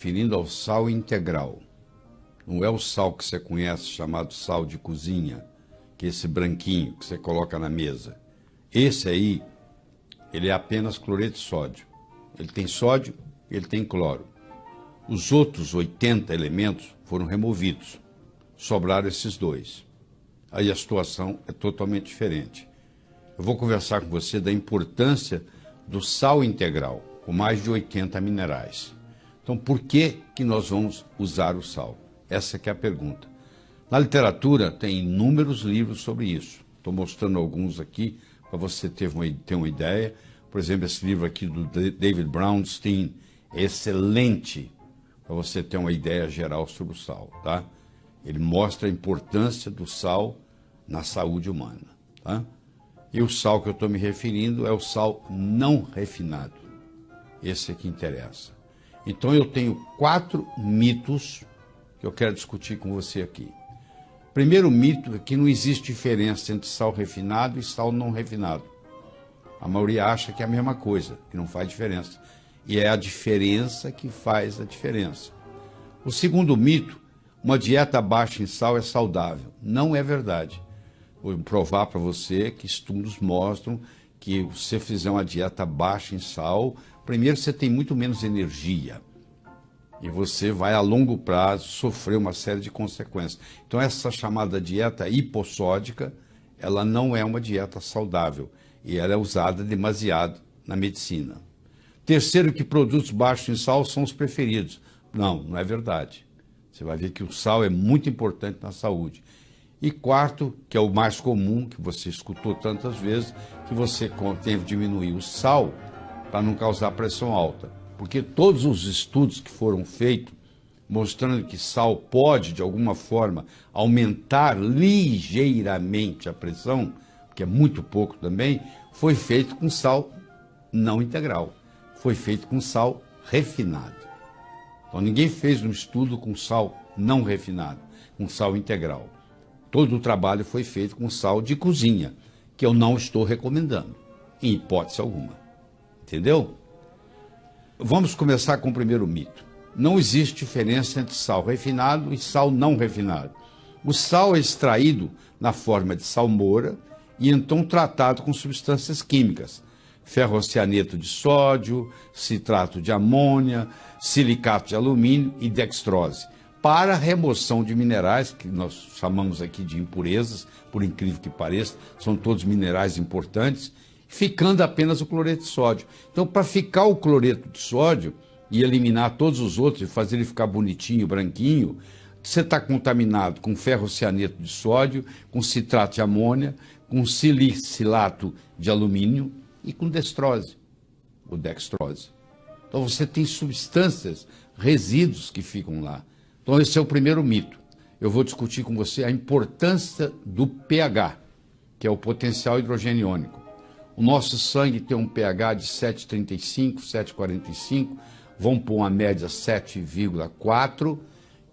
referindo ao sal integral. Não é o sal que você conhece, chamado sal de cozinha, que é esse branquinho que você coloca na mesa. Esse aí, ele é apenas cloreto de sódio. Ele tem sódio e ele tem cloro. Os outros 80 elementos foram removidos. Sobraram esses dois. Aí a situação é totalmente diferente. Eu vou conversar com você da importância do sal integral, com mais de 80 minerais. Então, por que nós vamos usar o sal? Essa que é a pergunta. Na literatura, tem inúmeros livros sobre isso. Estou mostrando alguns aqui para você ter uma ideia. Por exemplo, esse livro aqui do David Brownstein é excelente para você ter uma ideia geral sobre o sal, tá? Ele mostra a importância do sal na saúde humana, tá? E o sal que eu estou me referindo é o sal não refinado. Esse é que interessa. Então eu tenho 4 mitos que eu quero discutir com você aqui. Primeiro mito é que não existe diferença entre sal refinado e sal não refinado. A maioria acha que é a mesma coisa, que não faz diferença. E é a diferença que faz a diferença. O segundo mito, uma dieta baixa em sal é saudável. Não é verdade. Vou provar para você que estudos mostram que se você fizer uma dieta baixa em sal, primeiro você tem muito menos energia. E você vai a longo prazo sofrer uma série de consequências. Então essa chamada dieta hipossódica, ela não é uma dieta saudável. E ela é usada demasiado na medicina. Terceiro, que produtos baixos em sal são os preferidos. Não, não é verdade. Você vai ver que o sal é muito importante na saúde. E quarto, que é o mais comum, que você escutou tantas vezes, que você tem que diminuir o sal para não causar pressão alta. Porque todos os estudos que foram feitos, mostrando que sal pode, de alguma forma, aumentar ligeiramente a pressão, que é muito pouco também, foi feito com sal não integral. Foi feito com sal refinado. Então ninguém fez um estudo com sal não refinado, com sal integral. Todo o trabalho foi feito com sal de cozinha, que eu não estou recomendando, em hipótese alguma. Entendeu? Vamos começar com o primeiro mito. Não existe diferença entre sal refinado e sal não refinado. O sal é extraído na forma de salmoura e então tratado com substâncias químicas, ferrocianeto de sódio, citrato de amônia, silicato de alumínio e dextrose, para a remoção de minerais, que nós chamamos aqui de impurezas, por incrível que pareça, são todos minerais importantes, ficando apenas o cloreto de sódio. Então, para ficar o cloreto de sódio e eliminar todos os outros e fazer ele ficar bonitinho, branquinho, você está contaminado com ferrocianeto de sódio, com citrato de amônia, com silicilato de alumínio e com dextrose, ou dextrose. Então você tem substâncias, resíduos que ficam lá. Então esse é o primeiro mito. Eu vou discutir com você a importância do pH, que é o potencial hidrogeniônico. O nosso sangue tem um pH de 7,35, 7,45, vamos pôr uma média 7,4,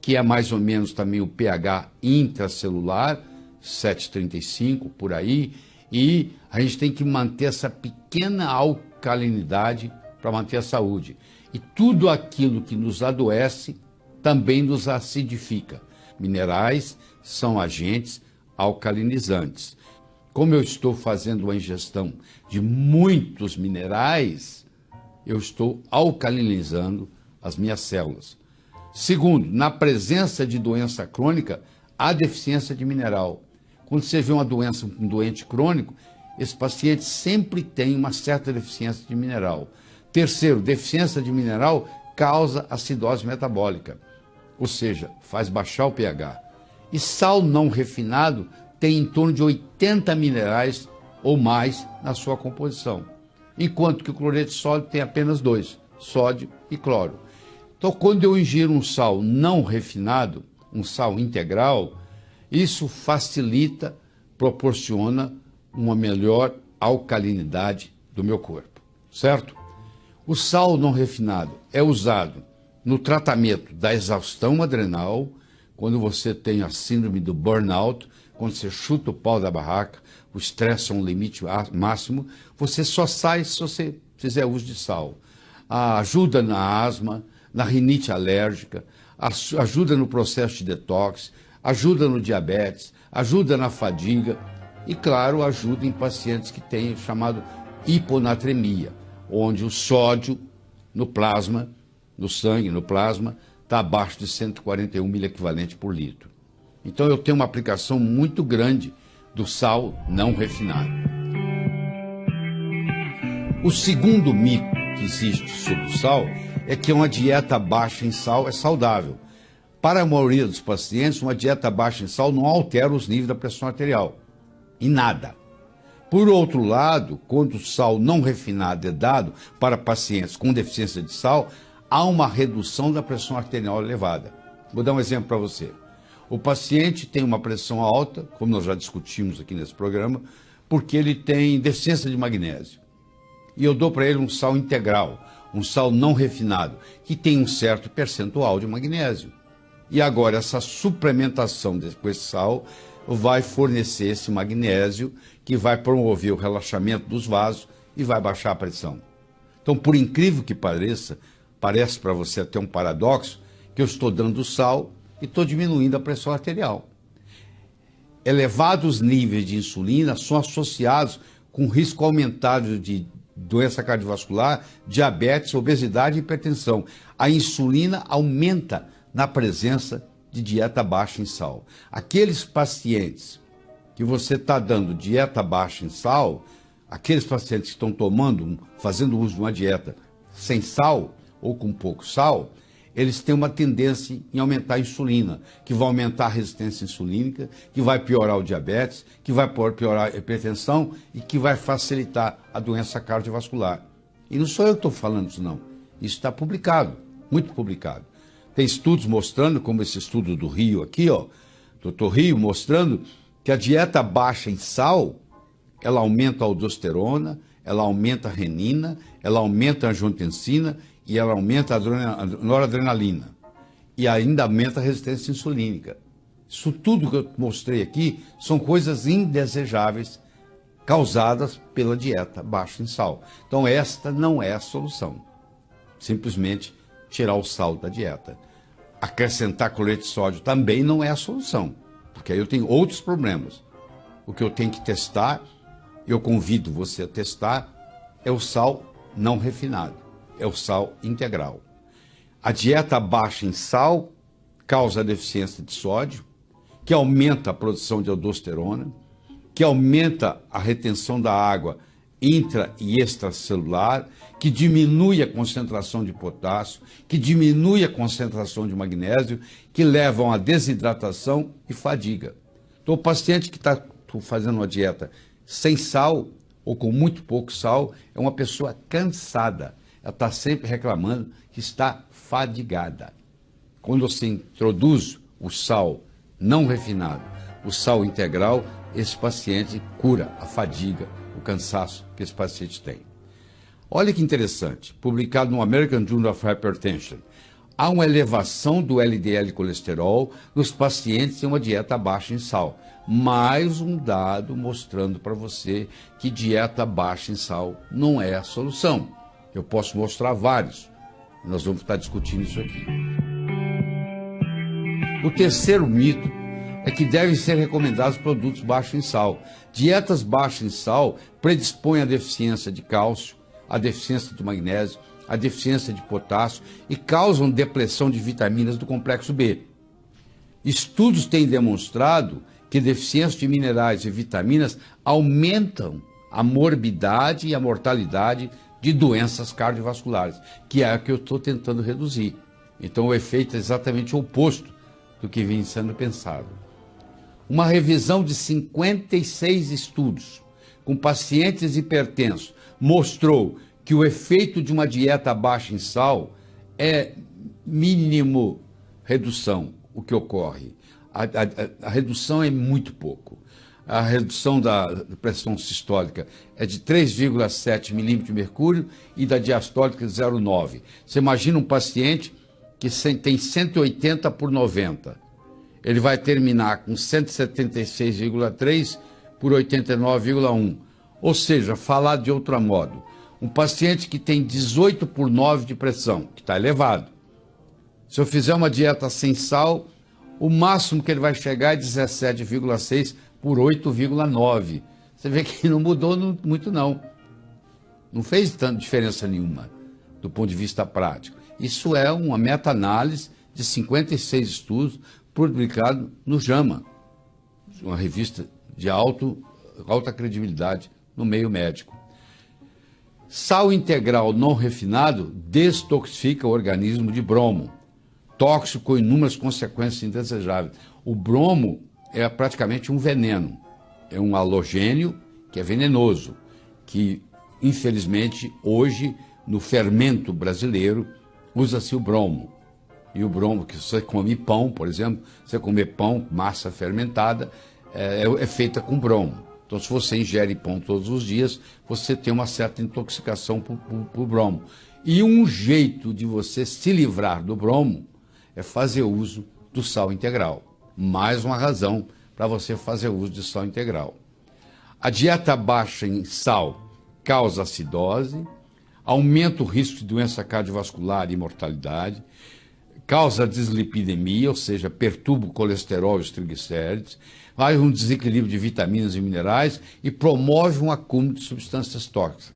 que é mais ou menos também o pH intracelular, 7,35 por aí, e a gente tem que manter essa pequena alcalinidade para manter a saúde. E tudo aquilo que nos adoece também nos acidifica. Minerais são agentes alcalinizantes. Como eu estou fazendo uma ingestão de muitos minerais, eu estou alcalinizando as minhas células. Segundo, na presença de doença crônica, há deficiência de mineral. Quando você vê um doente crônico, esse paciente sempre tem uma certa deficiência de mineral. Terceiro, deficiência de mineral causa acidose metabólica, ou seja, faz baixar o pH. E sal não refinado tem em torno de 80 minerais ou mais na sua composição, enquanto que o cloreto de sódio tem apenas 2, sódio e cloro. Então, quando eu ingiro um sal não refinado, um sal integral, isso facilita, proporciona uma melhor alcalinidade do meu corpo, certo? O sal não refinado é usado no tratamento da exaustão adrenal, quando você tem a síndrome do burnout, quando você chuta o pau da barraca, o estresse é um limite máximo, você só sai se você fizer uso de sal. Ajuda na asma, na rinite alérgica, ajuda no processo de detox, ajuda no diabetes, ajuda na fadiga e, claro, ajuda em pacientes que têm o chamado hiponatremia, onde o sódio no plasma, no sangue, no plasma, está abaixo de 141 miliequivalente por litro. Então eu tenho uma aplicação muito grande do sal não refinado. O segundo mito que existe sobre o sal é que uma dieta baixa em sal é saudável. Para a maioria dos pacientes, uma dieta baixa em sal não altera os níveis da pressão arterial, em nada. Por outro lado, quando o sal não refinado é dado para pacientes com deficiência de sal, há uma redução da pressão arterial elevada. Vou dar um exemplo para você. O paciente tem uma pressão alta, como nós já discutimos aqui nesse programa, porque ele tem deficiência de magnésio. E eu dou para ele um sal integral, um sal não refinado, que tem um certo percentual de magnésio. E agora essa suplementação com esse sal vai fornecer esse magnésio que vai promover o relaxamento dos vasos e vai baixar a pressão. Então, por incrível que pareça, parece para você até um paradoxo, que eu estou dando sal e estou diminuindo a pressão arterial. Elevados níveis de insulina são associados com risco aumentado de doença cardiovascular, diabetes, obesidade e hipertensão. A insulina aumenta na presença de dieta baixa em sal. Aqueles pacientes que você está dando dieta baixa em sal, aqueles pacientes que estão fazendo uso de uma dieta sem sal ou com pouco sal, eles têm uma tendência em aumentar a insulina, que vai aumentar a resistência insulínica, que vai piorar o diabetes, que vai piorar a hipertensão e que vai facilitar a doença cardiovascular. E não sou eu que estou falando isso, não. Isso está publicado, muito publicado. Tem estudos mostrando, como esse estudo do Rio aqui, ó, Dr. Rio, mostrando que a dieta baixa em sal, ela aumenta a aldosterona, ela aumenta a renina, ela aumenta a angiotensina e ela aumenta a noradrenalina. E ainda aumenta a resistência insulínica. Isso tudo que eu mostrei aqui são coisas indesejáveis causadas pela dieta baixa em sal. Então esta não é a solução. Simplesmente tirar o sal da dieta. Acrescentar cloreto de sódio também não é a solução, porque aí eu tenho outros problemas. O que eu tenho que testar, eu convido você a testar, é o sal não refinado, é o sal integral. A dieta baixa em sal causa deficiência de sódio, que aumenta a produção de aldosterona, que aumenta a retenção da água intra e extracelular, que diminui a concentração de potássio, que diminui a concentração de magnésio, que levam à desidratação e fadiga. Então, o paciente que está fazendo uma dieta sem sal ou com muito pouco sal é uma pessoa cansada. Ela está sempre reclamando que está fadigada. Quando você introduz o sal não refinado, o sal integral, esse paciente cura a fadiga, o cansaço que esse paciente tem. Olha que interessante, publicado no American Journal of Hypertension. Há uma elevação do LDL colesterol nos pacientes em uma dieta baixa em sal. Mais um dado mostrando para você que dieta baixa em sal não é a solução. Eu posso mostrar vários. Nós vamos estar discutindo isso aqui. O terceiro mito é que devem ser recomendados produtos baixos em sal. Dietas baixas em sal predispõem à deficiência de cálcio, à deficiência de magnésio, à deficiência de potássio e causam depressão de vitaminas do complexo B. Estudos têm demonstrado que deficiência de minerais e vitaminas aumentam a morbidade e a mortalidade de doenças cardiovasculares, que é a que eu estou tentando reduzir. Então o efeito é exatamente o oposto do que vem sendo pensado. Uma revisão de 56 estudos com pacientes hipertensos mostrou que o efeito de uma dieta baixa em sal é mínimo redução, o que ocorre. A redução é muito pouco. A redução da pressão sistólica é de 3,7 milímetros de mercúrio e da diastólica de 0,9. Você imagina um paciente que tem 180 por 90. Ele vai terminar com 176,3 por 89,1. Ou seja, falar de outro modo, um paciente que tem 18 por 9 de pressão, que está elevado, Se eu fizer uma dieta sem sal, o máximo que ele vai chegar é 17,6 por 8,9. Você vê que não mudou muito não. Não fez tanta diferença nenhuma do ponto de vista prático. Isso é uma meta-análise de 56 estudos publicados no JAMA, uma revista de alta credibilidade no meio médico. Sal integral não refinado destoxifica o organismo de bromo, tóxico com inúmeras consequências indesejáveis. O bromo é praticamente um veneno, é um halogênio que é venenoso, que infelizmente hoje no fermento brasileiro usa-se o bromo. E o bromo, que você come pão, por exemplo, você comer pão, massa fermentada, é feita com bromo. Então, se você ingere pão todos os dias, você tem uma certa intoxicação por bromo. E um jeito de você se livrar do bromo é fazer uso do sal integral. Mais uma razão para você fazer uso de sal integral. A dieta baixa em sal causa acidose, aumenta o risco de doença cardiovascular e mortalidade, causa dislipidemia, ou seja, perturba o colesterol e os triglicérides, faz um desequilíbrio de vitaminas e minerais e promove um acúmulo de substâncias tóxicas.